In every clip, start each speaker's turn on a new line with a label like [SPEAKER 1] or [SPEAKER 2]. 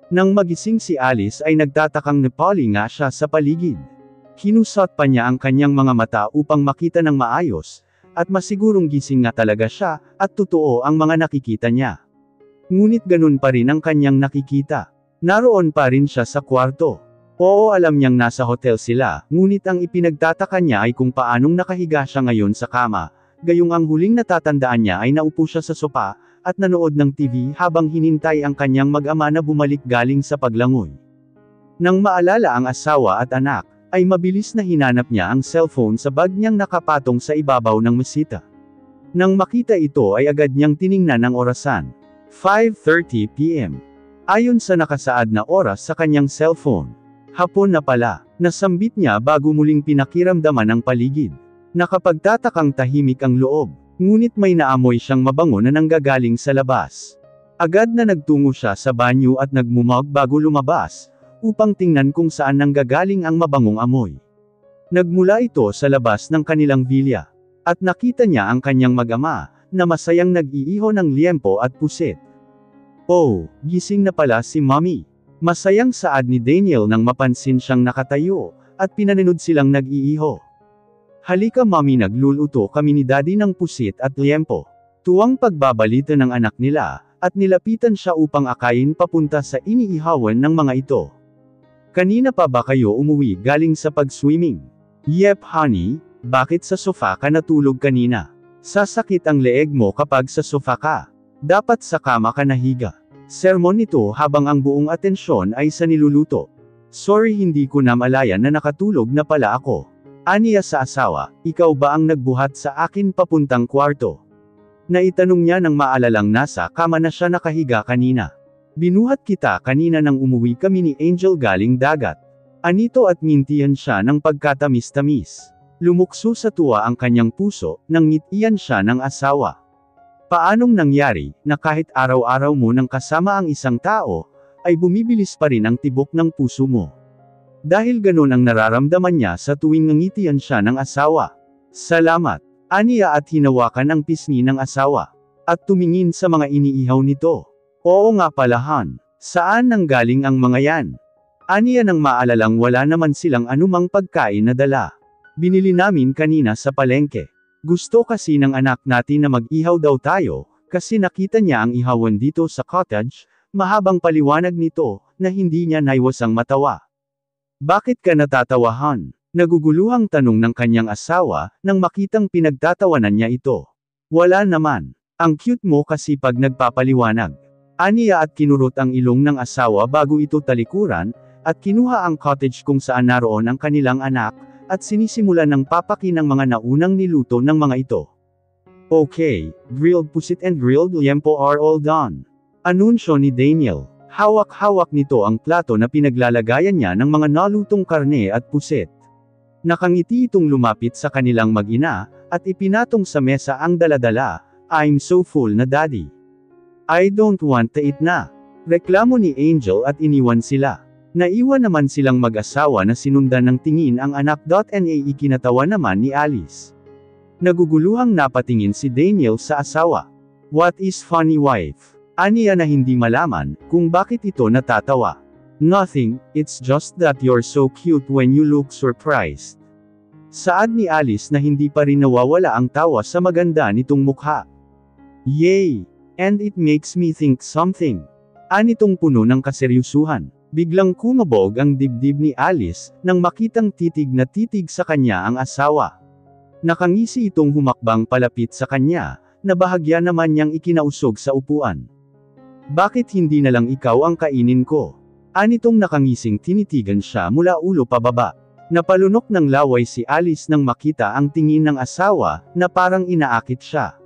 [SPEAKER 1] Nang magising si Alice ay nagtatakang napali nga siya sa paligid. Kinusot pa niya ang kanyang mga mata upang makita ng maayos, at masigurong gising nga talaga siya, at totoo ang mga nakikita niya. Ngunit ganun pa rin ang kanyang nakikita. Naroon pa rin siya sa kwarto. Oo, alam niyang nasa hotel sila, ngunit ang ipinagtataka niya ay kung paanong nakahiga siya ngayon sa kama, gayong ang huling natatandaan niya ay naupo siya sa sopa, at nanood ng TV habang hinintay ang kanyang mag-ama na bumalik galing sa paglangoy. Nang maalala ang asawa at anak, ay mabilis na hinanap niya ang cellphone sa bag niyang nakapatong sa ibabaw ng mesita. Nang makita ito ay agad niyang tiningnan ang orasan. 5:30 PM. Ayon sa nakasaad na oras sa kanyang cellphone. Hapon na pala, nasambit niya bago muling pinakiramdaman ang paligid. Nakapagtatakang tahimik ang loob. Ngunit may naamoy siyang mabango na nanggagaling sa labas. Agad na nagtungo siya sa banyo at nagmumog bago lumabas, upang tingnan kung saan nanggagaling ang mabangong amoy. Nagmula ito sa labas ng kanilang vilya. At nakita niya ang kanyang mag-ama, na masayang nag-iiho ng liempo at pusit. Oh, gising na pala si Mommy. Masayang saad ni Daniel nang mapansin siyang nakatayo, at pinanood silang nag-iiho. Halika Mommy, nagluluto kami ni Daddy ng pusit at liempo. Tuwang pagbabalita ng anak nila, at nilapitan siya upang akayin papunta sa iniihawan ng mga ito. Kanina pa ba kayo umuwi galing sa pag-swimming? Yep honey, bakit sa sofa ka natulog kanina? Sasakit ang leeg mo kapag sa sofa ka. Dapat sa kama ka nahiga. Sermon nito habang ang buong atensyon ay sa niluluto. Sorry, hindi ko namalayan na nakatulog na pala ako. Aniya sa asawa, ikaw ba ang nagbuhat sa akin papuntang kwarto? Naitanong niya nang maalalang nasa kama na siya nakahiga kanina. Binuhat kita kanina nang umuwi kami ni Angel galing dagat. Anito at ngintian siya ng pagkatamis-tamis. Lumukso sa tuwa ang kanyang puso, nang ngitian siya ng asawa. Paanong nangyari, na kahit araw-araw mo nang kasama ang isang tao, ay bumibilis pa rin ang tibok ng puso mo? Dahil ganun ang nararamdaman niya sa tuwing ngangitian siya ng asawa. Salamat. Aniya at hinawakan ang pisngi ng asawa. At tumingin sa mga iniihaw nito. Oo nga pala Han. Saan nanggaling ang mga yan? Aniya nang maalalang wala naman silang anumang pagkain na dala. Binili namin kanina sa palengke. Gusto kasi ng anak natin na mag-ihaw daw tayo, kasi nakita niya ang ihawan dito sa cottage, mahabang paliwanag nito, na hindi niya naiwasang matawa. Bakit ka natatawa Han? Naguguluhang tanong ng kanyang asawa, nang makitang pinagtatawanan niya ito. Wala naman. Ang cute mo kasi pag nagpapaliwanag. Aniya at kinurot ang ilong ng asawa bago ito talikuran, at kinuha ang cottage kung saan naroon ang kanilang anak, at sinisimulan ng papaki ng mga naunang niluto ng mga ito. Okay, grilled pusit and grilled liempo are all done. Anunsyo ni Daniel. Hawak-hawak nito ang plato na pinaglalagayan niya ng mga nalutong karne at pusit. Nakangiti itong lumapit sa kanilang mag-ina, at ipinatong sa mesa ang daladala. I'm so full na daddy. I don't want to eat na. Reklamo ni Angel at iniwan sila. Naiwan naman silang mag-asawa na sinundan ng tingin ang anak. Ikinatawa naman ni Alice. Naguguluhang napatingin si Daniel sa asawa. What is funny wife? Aniya na hindi malaman, kung bakit ito natatawa. Nothing, it's just that you're so cute when you look surprised. Saad ni Alice na hindi pa rin nawawala ang tawa sa maganda nitong mukha. Yay! And it makes me think something. Anitong puno ng kaseryusuhan. Biglang kumabog ang dibdib ni Alice, nang makitang titig na titig sa kanya ang asawa. Nakangisi itong humakbang palapit sa kanya, na bahagya naman niyang ikinausog sa upuan. Bakit hindi na lang ikaw ang kainin ko? Anitong nakangising tinitigan siya mula ulo pababa. Napalunok ng laway si Alice nang makita ang tingin ng asawa, na parang inaakit siya.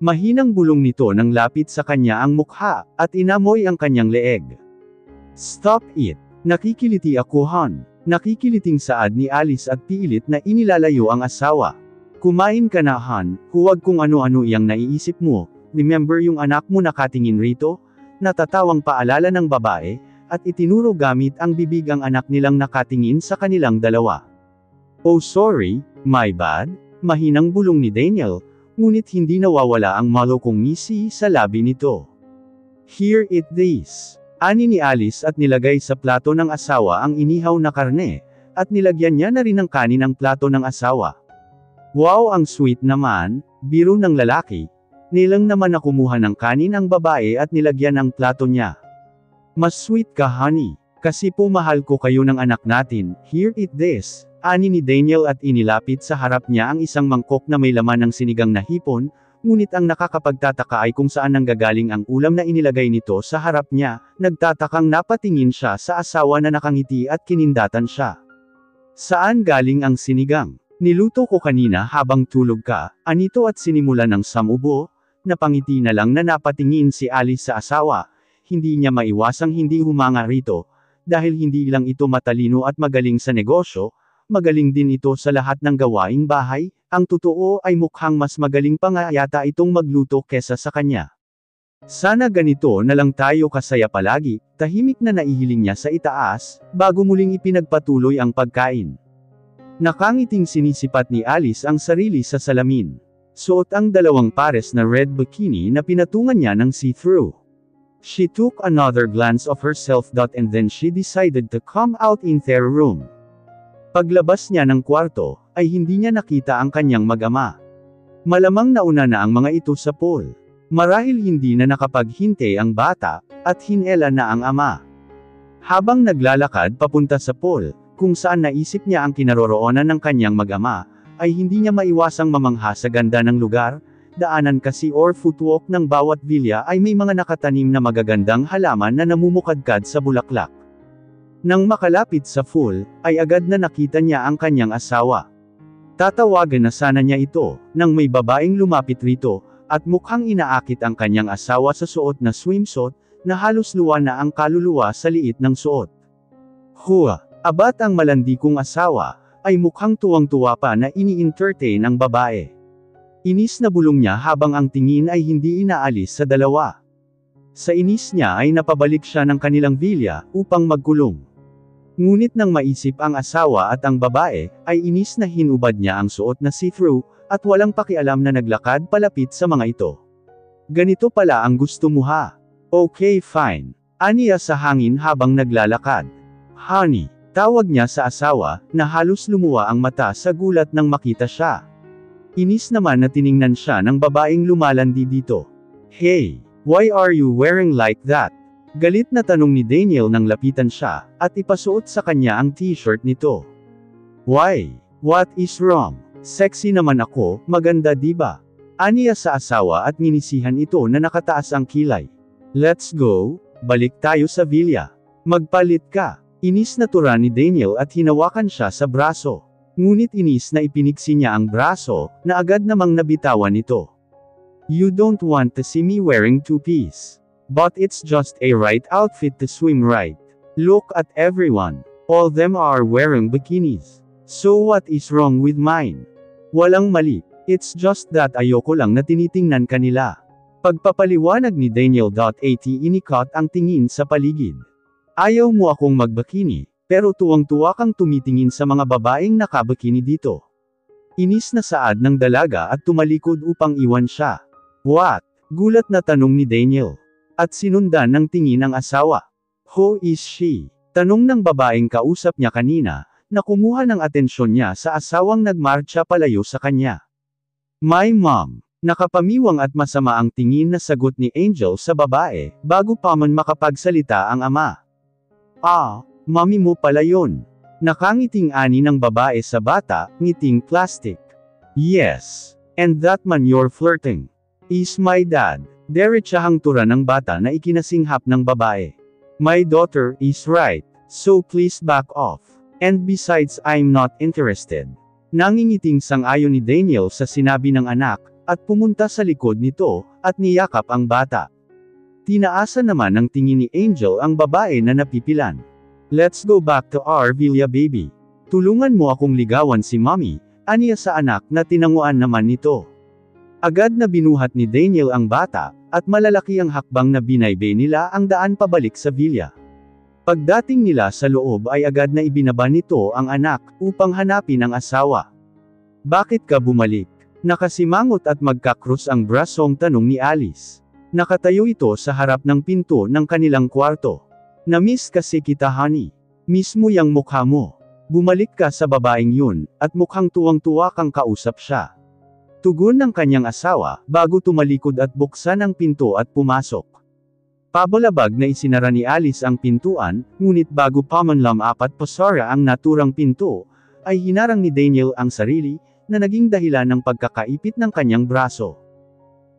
[SPEAKER 1] Mahinang bulong nito nang lapit sa kanya ang mukha, at inamoy ang kanyang leeg. Stop it! Nakikiliti ako Han. Nakikiliting saad ni Alice at pilit na inilalayo ang asawa. Kumain ka na Han, huwag kung ano-ano iyang naiisip mo. Remember yung anak mo nakatingin rito? Natatawang paalala ng babae, at itinuro gamit ang bibig ang anak nilang nakatingin sa kanilang dalawa. Oh sorry, my bad, mahinang bulong ni Daniel, ngunit hindi nawawala ang malokong ngisi sa labi nito. Here it is. Ani ni Alice at nilagay sa plato ng asawa ang inihaw na karne, at nilagyan niya na rin ng kanin ang plato ng asawa. Wow, ang sweet naman, biro ng lalaki. Nilang naman na kumuha ng kanin ang babae at nilagyan ang plato niya. Mas sweet ka honey, kasi po mahal ko kayo ng anak natin, here eat this. Ani ni Daniel at inilapit sa harap niya ang isang mangkok na may laman ng sinigang na hipon, ngunit ang nakakapagtataka ay kung saan nanggagaling ang ulam na inilagay nito sa harap niya, nagtatakang napatingin siya sa asawa na nakangiti at kinindatan siya. Saan galing ang sinigang? Niluto ko kanina habang tulog ka, anito at sinimula ng samubo, napangiti na lang na napatingin si Alice sa asawa, hindi niya maiwasang hindi humanga rito, dahil hindi lang ito matalino at magaling sa negosyo, magaling din ito sa lahat ng gawaing bahay, ang totoo ay mukhang mas magaling pa nga yata itong magluto kesa sa kanya. Sana ganito na lang tayo kasaya palagi, tahimik na naihiling niya sa itaas, bago muling ipinagpatuloy ang pagkain. Nakangiting sinisipat ni Alice ang sarili sa salamin. Suot ang dalawang pares na red bikini na pinatungan niya ng see-through. She took another glance of herself and then she decided to come out in their room. Paglabas niya ng kwarto, ay hindi niya nakita ang kanyang mag-ama. Malamang nauna na ang mga ito sa pool. Marahil hindi na nakapaghintay ang bata, at hinela na ang ama. Habang naglalakad papunta sa pool, kung saan naisip niya ang kinaroroonan ng kanyang mag-ama, ay hindi niya maiwasang mamangha sa ganda ng lugar, daanan kasi or footwalk ng bawat villa ay may mga nakatanim na magagandang halaman na namumukadkad sa bulaklak. Nang makalapit sa pool, ay agad na nakita niya ang kanyang asawa. Tatawagan na sana niya ito, nang may babaeng lumapit rito, at mukhang inaakit ang kanyang asawa sa suot na swimsuit, na halos luwa na ang kaluluwa sa liit ng suot. Hua! Abat ang malandi kong asawa, ay mukhang tuwang-tuwa pa na ini-entertain ang babae. Inis na bulong niya habang ang tingin ay hindi inaalis sa dalawa. Sa inis niya ay napabalik siya ng kanilang villa, upang magkulong. Ngunit nang maisip ang asawa at ang babae, ay inis na hinubad niya ang suot na see-through, at walang pakialam na naglakad palapit sa mga ito. Ganito pala ang gusto mo ha? Okay fine. Aniya sa hangin habang naglalakad. Honey. Tawag niya sa asawa, na halos lumuwa ang mata sa gulat nang makita siya. Inis naman na tiningnan siya ng babaeng lumalandi dito. Hey, why are you wearing like that? Galit na tanong ni Daniel nang lapitan siya, at ipasuot sa kanya ang t-shirt nito. Why? What is wrong? Sexy naman ako, maganda diba? Aniya sa asawa at nginisihan ito na nakataas ang kilay. Let's go, balik tayo sa villa. Magpalit ka. Inis na tura ni Daniel at hinawakan siya sa braso. Ngunit inis na ipinigsi niya ang braso, na agad namang nabitawan nito. You don't want to see me wearing two-piece. But it's just a right outfit to swim right. Look at everyone. All them are wearing bikinis. So what is wrong with mine? Walang mali. It's just that ayoko lang na tinitingnan kanila. Pagpapaliwanag ni Daniel. Inikot ang tingin sa paligid. Ayaw mo akong magbikini, pero tuwang-tuwa kang tumitingin sa mga babaeng nakabikini dito. Inis na saad ng dalaga at tumalikod upang iwan siya. What? Gulat na tanong ni Daniel. At sinundan ng tingin ang asawa. Who is she? Tanong ng babaeng kausap niya kanina, na kumuha ng atensyon niya sa asawang nagmarcha palayo sa kanya. My mom. Nakapamiwang at masama ang tingin na sagot ni Angel sa babae, bago pa man makapagsalita ang ama. Ah, mami mo pala yun. Nakangiting ani ng babae sa bata, ngiting plastic. Yes. And that man you're flirting is my dad. Derechahang tura ng bata na ikinasinghap ng babae. My daughter is right, so please back off. And besides I'm not interested. Nangingiting sang-ayon ni Daniel sa sinabi ng anak, at pumunta sa likod nito, at niyakap ang bata. Tinaasan naman ng tingin ni Angel ang babae na napipilan. Let's go back to our villa baby. Tulungan mo akong ligawan si mommy, aniya sa anak na tinanguan naman nito. Agad na binuhat ni Daniel ang bata, at malalaki ang hakbang na binaybay nila ang daan pabalik sa villa. Pagdating nila sa loob ay agad na ibinaba nito ang anak, upang hanapin ang asawa. Bakit ka bumalik? Nakasimangot at magkakrus ang brasong tanong ni Alice. Nakatayo ito sa harap ng pinto ng kanilang kwarto. Na-miss kasi kita honey. Miss mo yang mukha mo. Bumalik ka sa babaeng yun, at mukhang tuwang-tuwa kang kausap siya. Tugon ng kanyang asawa, bago tumalikod at buksan ang pinto at pumasok. Pabalabag na isinara ni Alice ang pintuan, ngunit bago pa man apat pasara ang naturang pinto, ay hinarang ni Daniel ang sarili, na naging dahilan ng pagkakaipit ng kanyang braso.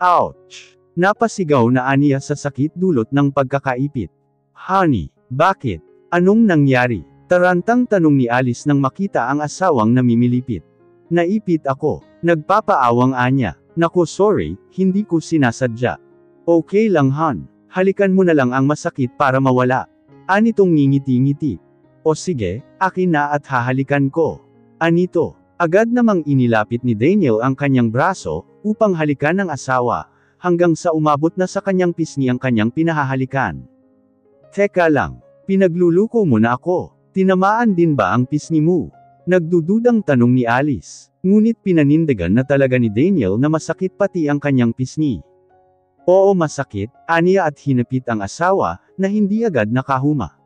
[SPEAKER 1] Ouch! Napasigaw na aniya sa sakit dulot ng pagkakaipit. Honey, bakit? Anong nangyari? Tarantang tanong ni Alice nang makita ang asawang namimilipit. Naipit ako. Nagpapaawang anya. Naku sorry, hindi ko sinasadya. Okay lang hon. Halikan mo na lang ang masakit para mawala. Anitong ngingiti-ngiti. O sige, akin na at hahalikan ko. Anito. Agad namang inilapit ni Daniel ang kanyang braso, upang halikan ng asawa, hanggang sa umabot na sa kanyang pisngi ang kanyang pinahahalikan. Teka lang. Pinagluluko mo na ako. Tinamaan din ba ang pisngi mo? Nagdududang tanong ni Alice. Ngunit pinanindigan na talaga ni Daniel na masakit pati ang kanyang pisngi. Oo masakit, aniya at hinapit ang asawa, na hindi agad nakahuma.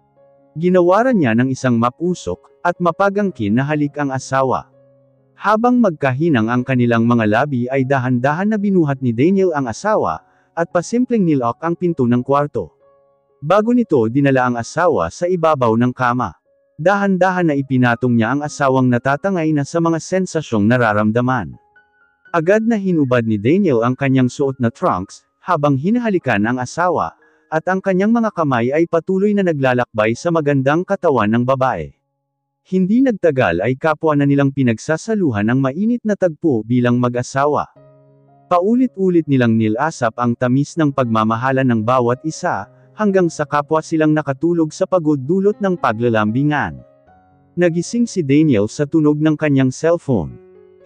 [SPEAKER 1] Ginawaran niya ng isang mapusok, at mapagangkin na halik ang asawa. Habang magkahinang ang kanilang mga labi ay dahan-dahan na binuhat ni Daniel ang asawa, at pasimpleng nilok ang pinto ng kwarto. Bago nito dinala ang asawa sa ibabaw ng kama. Dahan-dahan na ipinatong niya ang asawang natatangay na sa mga sensasyong nararamdaman. Agad na hinubad ni Daniel ang kanyang suot na trunks, habang hinahalikan ang asawa, at ang kanyang mga kamay ay patuloy na naglalakbay sa magandang katawan ng babae. Hindi nagtagal ay kapwa na nilang pinagsasaluhan ang mainit na tagpo bilang mag-asawa. Paulit-ulit nilang nilasap ang tamis ng pagmamahalan ng bawat isa, hanggang sa kapwa silang nakatulog sa pagod dulot ng paglalambingan. Nagising si Daniel sa tunog ng kanyang cellphone.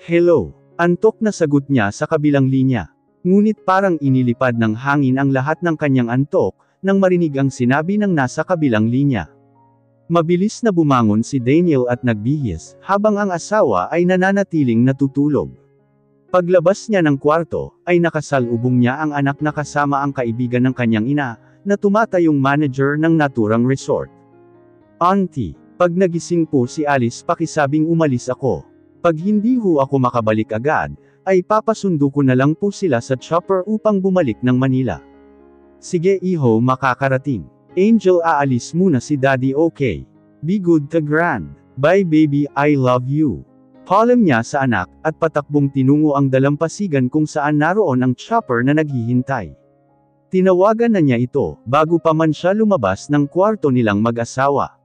[SPEAKER 1] Hello. Antok na sagot niya sa kabilang linya. Ngunit parang inilipad ng hangin ang lahat ng kanyang antok, nang marinig ang sinabi ng nasa kabilang linya. Mabilis na bumangon si Daniel at nagbihis, habang ang asawa ay nananatiling natutulog. Paglabas niya ng kwarto, ay nakasalubong niya ang anak na kasama ang kaibigan ng kanyang ina, na tumatayong manager ng naturang resort. Auntie, pag nagising po si Alice pakisabing umalis ako. Pag hindi ho ako makabalik agad, ay papasundo ko na lang po sila sa chopper upang bumalik ng Manila. Sige iho makakarating. Angel aalis muna si Daddy okay. Be good to Grand. Bye baby I love you. Paalam niya sa anak, at patakbong tinungo ang dalampasigan kung saan naroon ang chopper na naghihintay. Tinawagan na niya ito, bago pa man siya lumabas ng kwarto nilang mag-asawa.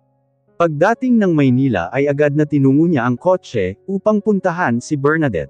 [SPEAKER 1] Pagdating ng Maynila ay agad na tinungo niya ang kotse, upang puntahan si Bernadette.